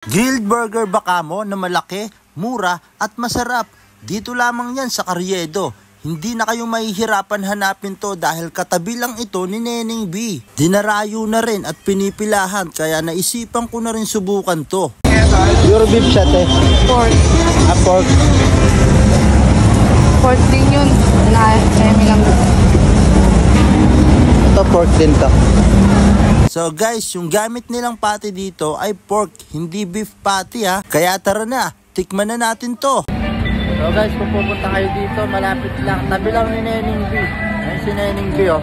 Grilled burger baka mo na malaki, mura at masarap. Dito lamang yan sa Carriedo. Hindi na kayong mahihirapan hanapin to dahil katabi lang ito ni Neneng B. Dinarayo na rin at pinipilahan kaya naisipan ko na rin subukan to. Your beef siya te? Pork. Pork. Pork din yun. Emi lang. Ito pork din to. So guys, yung gamit nilang patty dito ay pork, hindi beef patty ha. Kaya tara na, tikman na natin to. So guys, kung pupunta kayo dito, malapit lang. Tabi lang ni Neneng B. Ayun si Neneng B oh.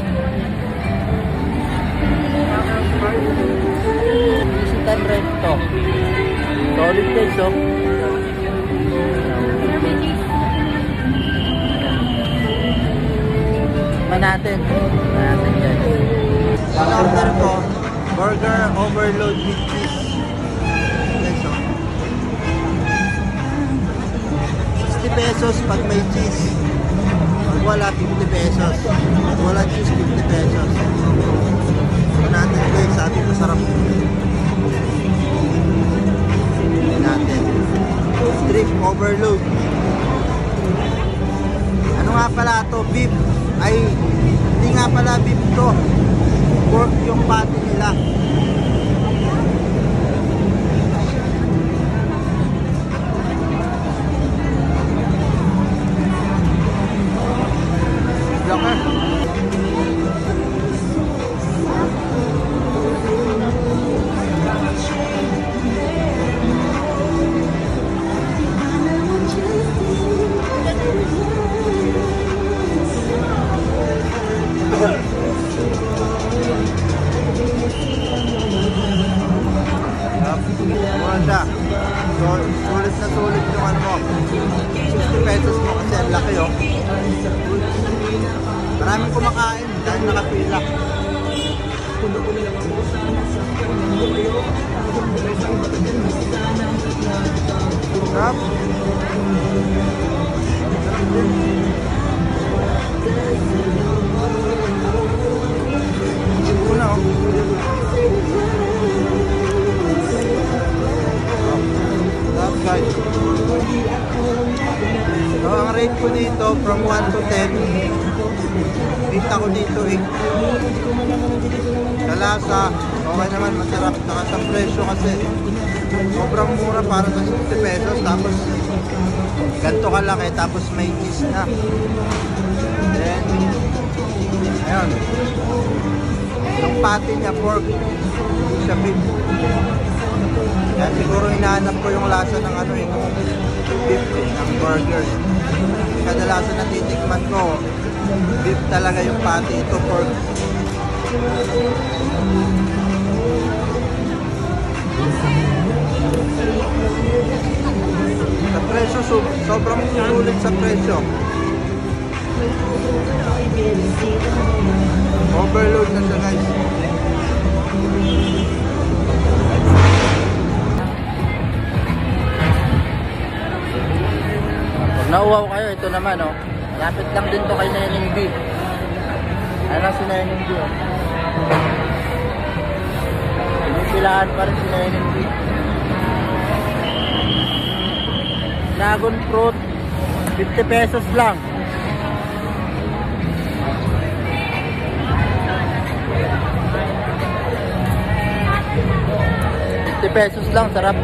Easy time rent to. Solid guys oh. Tikman natin. Guys. Ang order ko, burger overload with cheese. Guys oh. 60 pesos pag may cheese. Pag wala, 50 pesos. Pag wala cheese, 50 pesos. Ito natin guys, sabi ko sarap. Ito natin. Strip overload. Ano nga pala to? Beef. Ay, hindi nga pala beef to. Pork yung patty nila. Mura siya. So, sulit yung ano mo. 60 pesos mo kasi ang laki oh. Maraming kumakain dahil nakapila. Sarap. Una oh. Guys. So, ang rate ko dito from 1 to 10, rate ako dito 8. Sa lasa, okay naman, masarap. Saka sa presyo kasi sobrang mura para sa 60 pesos. Tapos ganito kalaki, tapos may cheese na. Then ayun, yung patty niya pork, hindi siya beef. Yan siguro hinahanap ko yung lasa ng ano eh, beef eh, ng burger. Kadalasan na titikman ko, beef talaga yung patty, ito pork. Sa presyo, sobrang sulit sa presyo. Overload na siya guys. Nauwaw kayo, ito naman oh. Malapit lang din to kay Neneng B. Ayan si Neneng B oh. Pinipilaan pa rin si Neneng B. Dragon fruit, 50 pesos lang. ₱50 lang, sarap.